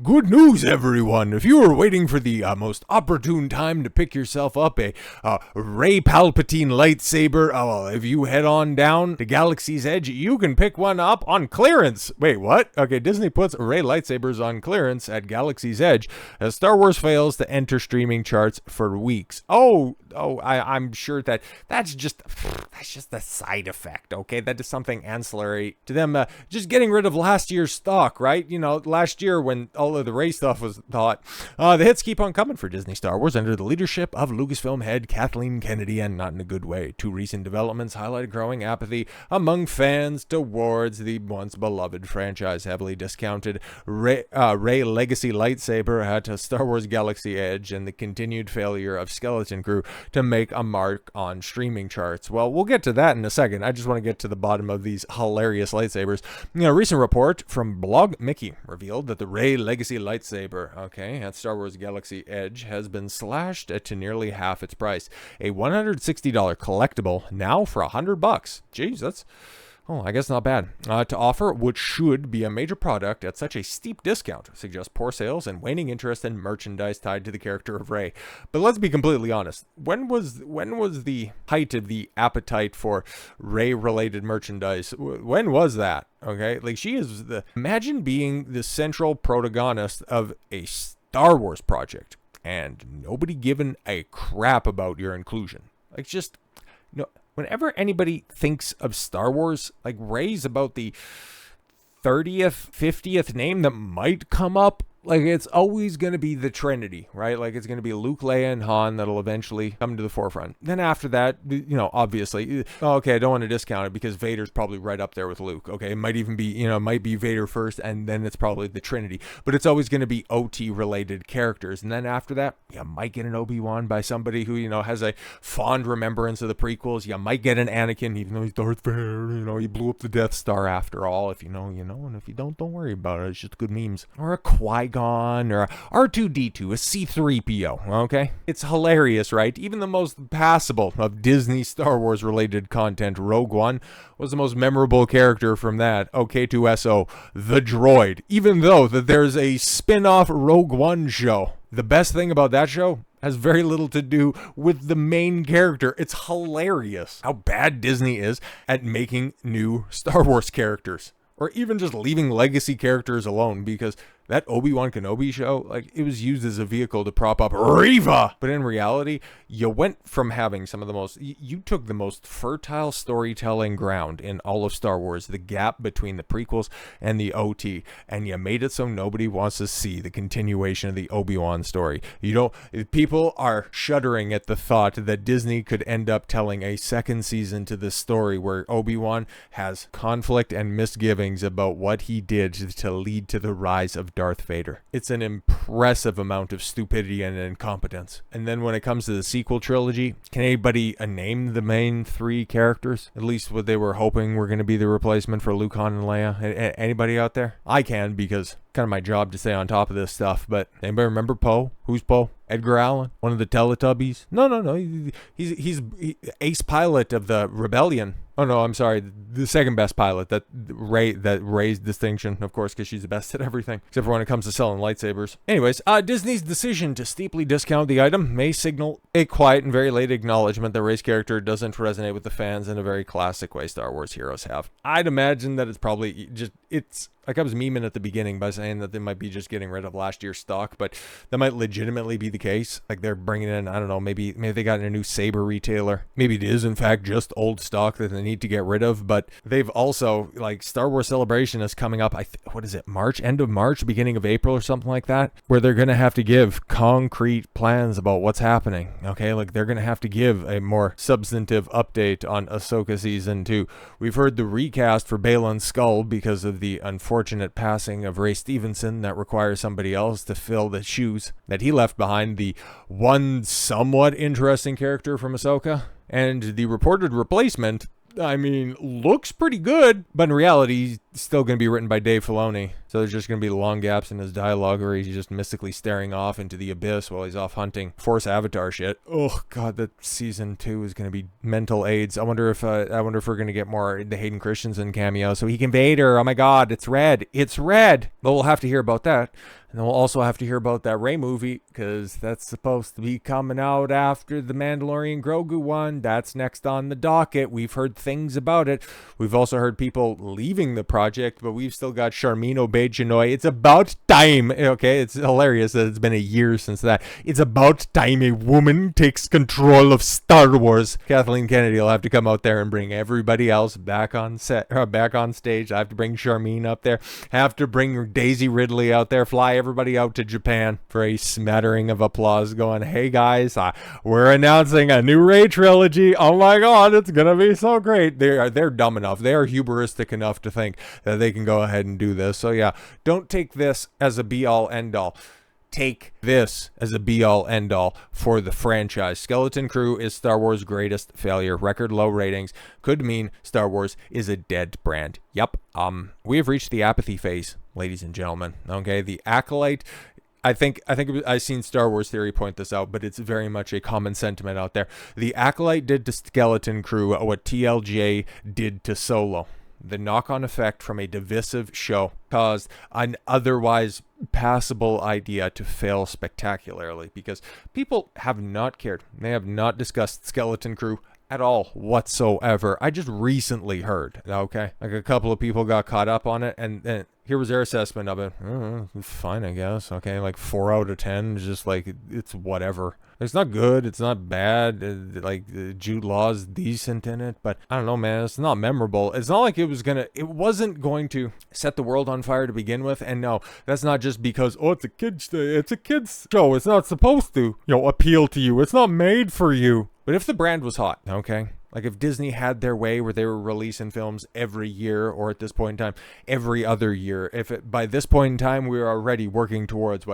Good news, everyone! If you were waiting for the most opportune time to pick yourself up a Rey Palpatine lightsaber, well, if you head on down to Galaxy's Edge, you can pick one up on clearance. Wait, what? Okay, Disney puts Rey lightsabers on clearance at Galaxy's Edge as Star Wars fails to enter streaming charts for weeks. I'm sure that's just a side effect, okay? That is something ancillary to them just getting rid of last year's stock, right? You know, last year when all of the Rey stuff was thought, the hits keep on coming for Disney Star Wars under the leadership of Lucasfilm head Kathleen Kennedy, and not in a good way. Two recent developments highlight growing apathy among fans towards the once beloved franchise. Heavily discounted Rey Legacy lightsaber at Star Wars Galaxy Edge, and the continued failure of Skeleton Crew to make a mark on streaming charts. Well, we'll get to that in a second. I just want to get to the bottom of these hilarious lightsabers. A recent report from Blog Mickey revealed that the Rey Legacy lightsaber, at Star Wars Galaxy Edge, has been slashed to nearly half its price. A $160 collectible now for $100. Jeez, that's... I guess not bad. To offer what should be a major product at such a steep discount suggests poor sales and waning interest in merchandise tied to the character of Rey. But let's be completely honest. When was the height of the appetite for Rey-related merchandise? When was that? Okay, like she is imagine being the central protagonist of a Star Wars project and nobody giving a crap about your inclusion. Like just no. Whenever anybody thinks of Star Wars, like Rey's about the 30th, 50th name that might come up. Like, it's always going to be the Trinity, right? Like, it's going to be Luke, Leia, and Han that'll eventually come to the forefront. Then after that, obviously, I don't want to discount it because Vader's probably right up there with Luke, okay? It might even be, it might be Vader first, and then it's probably the Trinity. But it's always going to be OT-related characters. And then after that, you might get an Obi-Wan by somebody who, has a fond remembrance of the prequels. You might get an Anakin, even though he's Darth Vader, he blew up the Death Star after all. If you know, and if you don't worry about it. It's just good memes. Or a Qui-Gon, or a R2-D2, a C-3PO, okay? It's hilarious, right? Even the most passable of Disney Star Wars related content, Rogue One, was the most memorable character from that. OK2SO, the droid. Even though that there's a spin-off Rogue One show. The best thing about that show has very little to do with the main character. It's hilarious how bad Disney is at making new Star Wars characters. Or even just leaving legacy characters alone, because that Obi-Wan Kenobi show, it was used as a vehicle to prop up Reva. But in reality, you went from having you took the most fertile storytelling ground in all of Star Wars, the gap between the prequels and the OT, and you made it so nobody wants to see the continuation of the Obi-Wan story. People are shuddering at the thought that Disney could end up telling a second season to this story where Obi-Wan has conflict and misgivings about what he did to lead to the rise of Darth Vader. It's an impressive amount of stupidity and incompetence. And then when it comes to the sequel trilogy, can anybody name the main three characters? At least what they were hoping were going to be the replacement for Luke, Han, and Leia. Anybody out there? I can, because kind of my job to stay on top of this stuff. But anybody remember Poe? Who's Poe? Edgar Allan? One of the Teletubbies? No. He's ace pilot of the Rebellion. Oh no, I'm sorry. The second best pilot that Rey's distinction, of course, because she's the best at everything, except for when it comes to selling lightsabers. Anyways, Disney's decision to steeply discount the item may signal a quiet and very late acknowledgement that Rey's character doesn't resonate with the fans in a very classic way Star Wars heroes have. I'd imagine that it's probably it's like I was memeing at the beginning by saying that they might be just getting rid of last year's stock, but that might legitimately be the case. Like they're bringing in, I don't know, maybe they got a new saber retailer. Maybe it is in fact just old stock that they need to get rid of. But they've also, like, Star Wars Celebration is coming up. What is it? March, end of March, beginning of April, or something like that, where they're gonna have to give concrete plans about what's happening. Okay, like they're gonna have to give a more substantive update on Ahsoka season 2. We've heard the recast for Baylan Skull because of the unfortunate passing of Ray Stevenson that requires somebody else to fill the shoes that he left behind, the one somewhat interesting character from Ahsoka. And the reported replacement, I mean, looks pretty good, but in reality, still going to be written by Dave Filoni. So there's just going to be long gaps in his dialogue where he's just mystically staring off into the abyss while he's off hunting Force Avatar shit. Oh god, that season 2 is going to be mental AIDS. I wonder if we're going to get more the Hayden Christensen cameo so he can Vader. Oh my god, it's red. It's red. But we'll have to hear about that. And then we'll also have to hear about that Rey movie, because that's supposed to be coming out after the Mandalorian Grogu one. That's next on the docket. We've heard things about it. We've also heard people leaving the project, but we've still got Charmin Obaid-Chinoy. It's about time. Okay, it's hilarious that it's been a year since that. It's about time a woman takes control of Star Wars. Kathleen Kennedy will have to come out there and bring everybody else back on back on stage. I have to bring Charmin up there. Have to bring Daisy Ridley out there. Fly everybody out to Japan for a smattering of applause going, hey guys, we're announcing a new Rey trilogy. Oh my god, it's gonna be so great. They're dumb enough. They are hubristic enough to think that they can go ahead and do this. So yeah, don't take this as a be-all end-all. Take this as a be-all end-all for the franchise. Skeleton Crew is Star Wars' greatest failure. Record low ratings could mean Star Wars is a dead brand. Yep. We have reached the apathy phase, ladies and gentlemen. Okay, the Acolyte. I think I've seen Star Wars Theory point this out, but it's very much a common sentiment out there. The Acolyte did to Skeleton Crew what TLJ did to Solo. The knock-on effect from a divisive show caused an otherwise passable idea to fail spectacularly, because people have not cared. They have not discussed Skeleton Crew at all whatsoever. I just recently heard, okay, like a couple of people got caught up on it, and here was their assessment of it. Fine, I guess. Okay, like 4 out of 10. Just like, it's whatever. It's not good. It's not bad. Jude Law's decent in it, but I don't know, man. It's not memorable. It's not like it wasn't going to set the world on fire to begin with. And no, that's not just because, it's a kid's show. It's not supposed to, appeal to you. It's not made for you. But if the brand was hot, okay, like if Disney had their way where they were releasing films every year, or at this point in time, every other year, by this point in time, we are already working towards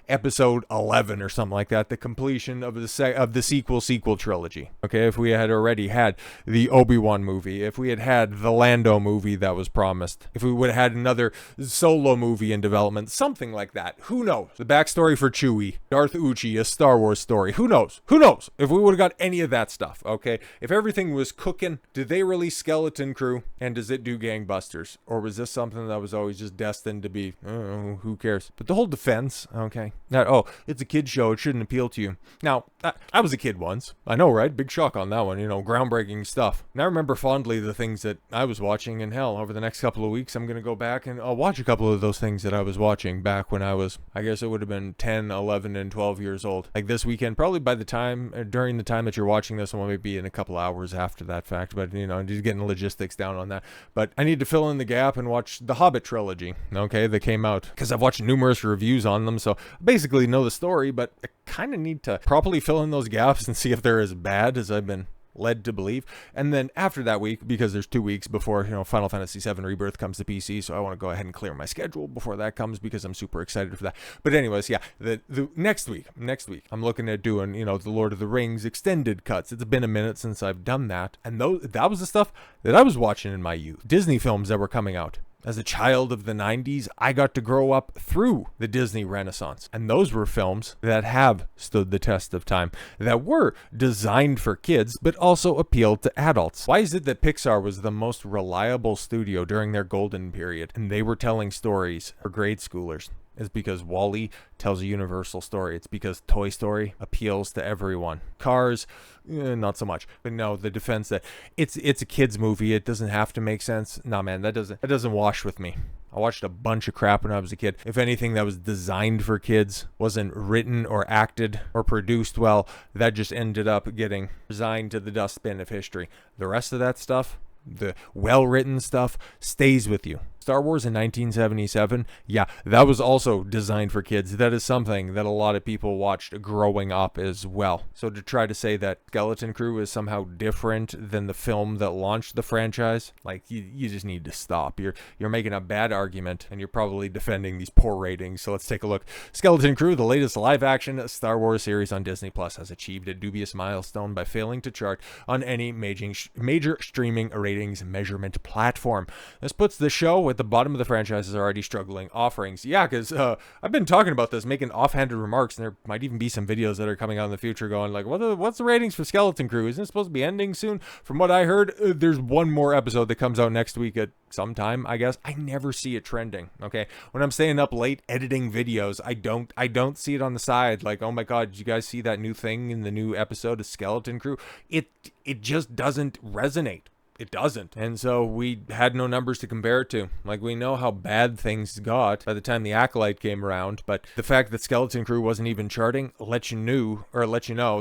episode 11 or something like that, the completion of the sequel trilogy. Okay, if we had already had the Obi-Wan movie, if we had had the Lando movie that was promised, if we would have had another Solo movie in development, something like that. Who knows? The backstory for Chewie, Darth Uchi, a Star Wars story. Who knows? Who knows? If we would have got any of that stuff, okay? If everything was cooking, did they release Skeleton Crew, and does it do gangbusters? Or was this something that was always just destined to be, who cares? But the whole defense, okay, that, it's a kid show, it shouldn't appeal to you. Now, I was a kid once. I know, right? Big shock on that one, groundbreaking stuff. And I remember fondly the things that I was watching, and hell, over the next couple of weeks, I'm going to go back and I'll watch a couple of those things that I was watching back when I was, I guess it would have been 10, 11, and 12 years old. Like this weekend, probably during the time that you're watching this, and maybe in a couple hours after that fact, but just getting logistics down on that. But I need to fill in the gap and watch the Hobbit trilogy, okay, that came out, because I've watched numerous reviews on them, so I basically know the story, but I kind of need to properly fill in those gaps and see if they're as bad as I've been led to believe. And then after that week, because there's 2 weeks before Final Fantasy VII Rebirth comes to PC, so I want to go ahead and clear my schedule before that comes, because I'm super excited for that. But anyways, yeah, the next week I'm looking at doing the Lord of the Rings extended cuts. It's been a minute since I've done that, and that was the stuff that I was watching in my youth. Disney films that were coming out. As a child of the 90s, I got to grow up through the Disney Renaissance. And those were films that have stood the test of time, that were designed for kids, but also appealed to adults. Why is it that Pixar was the most reliable studio during their golden period, and they were telling stories for grade schoolers? It's because WALL-E tells a universal story. It's because Toy Story appeals to everyone. Cars, not so much. But no, the defense that it's a kid's movie, it doesn't have to make sense. Nah, man, that doesn't wash with me. I watched a bunch of crap when I was a kid. If anything that was designed for kids wasn't written or acted or produced well, that just ended up getting resigned to the dustbin of history. The rest of that stuff, the well-written stuff, stays with you. Star Wars in 1977, yeah, that was also designed for kids. That is something that a lot of people watched growing up as well. So to try to say that Skeleton Crew is somehow different than the film that launched the franchise, like, you just need to stop. You're making a bad argument, and you're probably defending these poor ratings. So let's take a look. Skeleton Crew, the latest live-action Star Wars series on Disney Plus, has achieved a dubious milestone by failing to chart on any major streaming rating ratings measurement platform. This puts the show at the bottom of the franchise's already struggling offerings. Yeah, because I've been talking about this, making offhanded remarks, and there might even be some videos that are coming out in the future going like, what's the ratings for Skeleton Crew? Isn't it supposed to be ending soon? From what I heard, there's one more episode that comes out next week at some time, I guess. I never see it trending, okay? When I'm staying up late editing videos, I don't see it on the side like, oh my god, did you guys see that new thing in the new episode of Skeleton Crew? It just doesn't resonate. It doesn't. And so we had no numbers to compare it to. Like, we know how bad things got by the time the Acolyte came around, but the fact that Skeleton Crew wasn't even charting let you know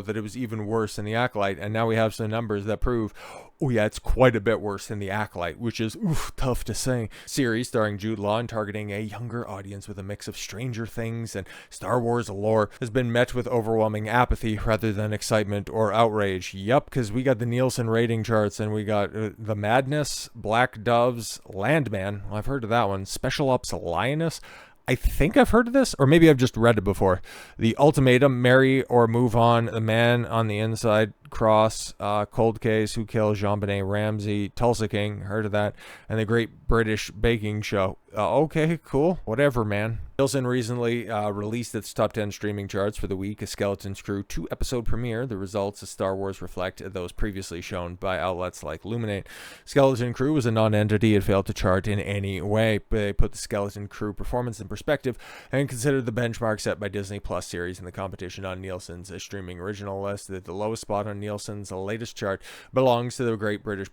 that it was even worse than the Acolyte. And now we have some numbers that prove, oh yeah, it's quite a bit worse than the Acolyte, which is tough to say. Series starring Jude Law and targeting a younger audience with a mix of Stranger Things and Star Wars lore has been met with overwhelming apathy rather than excitement or outrage. Yup, because we got the Nielsen rating charts and we got The Madness, Black Doves, Landman. Well, I've heard of that one. Special Ops Lioness. I think I've heard of this, or maybe I've just read it before. The Ultimatum, Marry or Move On, The Man on the Inside, Cross, Cold Case, Who Killed Jean-Benet Ramsey, Tulsa King, heard of that, and The Great British Baking Show. Okay, cool, whatever, man. Nielsen recently released its top 10 streaming charts for the week. A Skeleton Crew 2-episode premiere. The results of Star Wars reflect those previously shown by outlets like Luminate. Skeleton Crew was a non-entity. It failed to chart in any way. They put the Skeleton Crew performance in perspective and considered the benchmark set by Disney Plus series in the competition on Nielsen's streaming original list. That the lowest spot on Nielsen's latest chart belongs to the Great British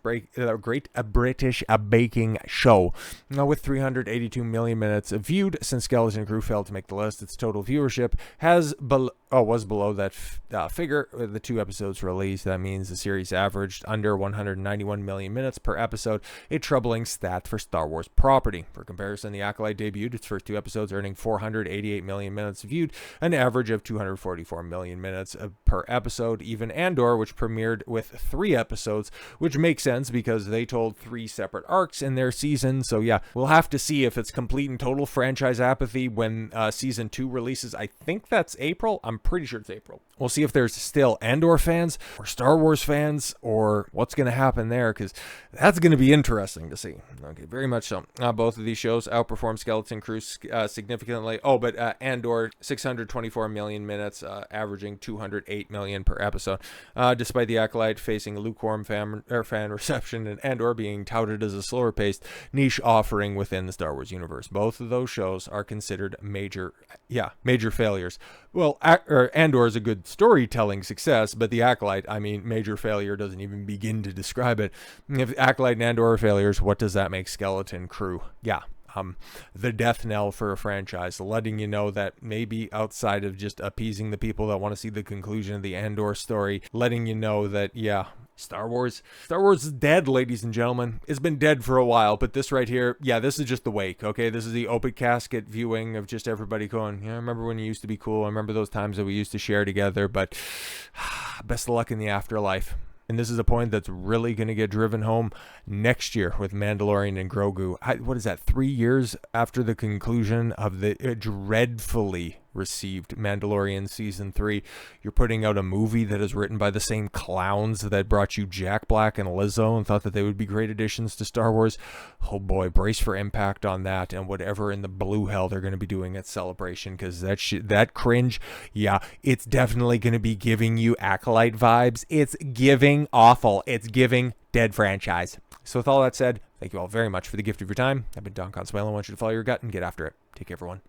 Baking Show. Now, with 382 million minutes viewed since Skeleton Crew failed to make the list, its total viewership was below that figure. The 2 episodes released, that means the series averaged under 191 million minutes per episode, a troubling stat for Star Wars property. For comparison, the Acolyte debuted its first 2 episodes earning 488 million minutes viewed, an average of 244 million minutes per episode. Even Andor, which premiered with 3 episodes, which makes sense because they told 3 separate arcs in their season. So yeah, we'll have to see if it's complete and total franchise apathy when season 2 releases. I think that's April. I'm pretty sure it's April. We'll see if there's still Andor fans or Star Wars fans or what's going to happen there, because that's going to be interesting to see. Okay, very much so. Both of these shows outperformed Skeleton Crew significantly. But Andor, 624 million minutes, averaging 208 million per episode. Despite the Acolyte facing lukewarm fan reception and Andor being touted as a slower-paced niche offering within the Star Wars universe. Both of those shows are considered major failures. Well, Andor is a good storytelling success, but the Acolyte, major failure doesn't even begin to describe it. If Acolyte and Andor are failures, what does that make Skeleton Crew? Yeah. The death knell for a franchise, letting you know that maybe outside of just appeasing the people that want to see the conclusion of the Andor story, letting you know that, yeah, Star Wars is dead, ladies and gentlemen. It's been dead for a while, but this right here, yeah, this is just the wake, okay? This is the open casket viewing of just everybody going, yeah, I remember when you used to be cool. I remember those times that we used to share together, but best of luck in the afterlife. And this is a point that's really going to get driven home next year with Mandalorian and Grogu. What is that, 3 years after the conclusion of the dreadfully received Mandalorian Season 3, you're putting out a movie that is written by the same clowns that brought you Jack Black and Lizzo and thought that they would be great additions to Star Wars. Oh boy, brace for impact on that and whatever in the blue hell they're going to be doing at Celebration, because that cringe, yeah, it's definitely going to be giving you Acolyte vibes. It's giving awful. It's giving dead franchise. So with all that said, thank you all very much for the gift of your time. I've been Don Consuelo. I want you to follow your gut and get after it. Take care, everyone.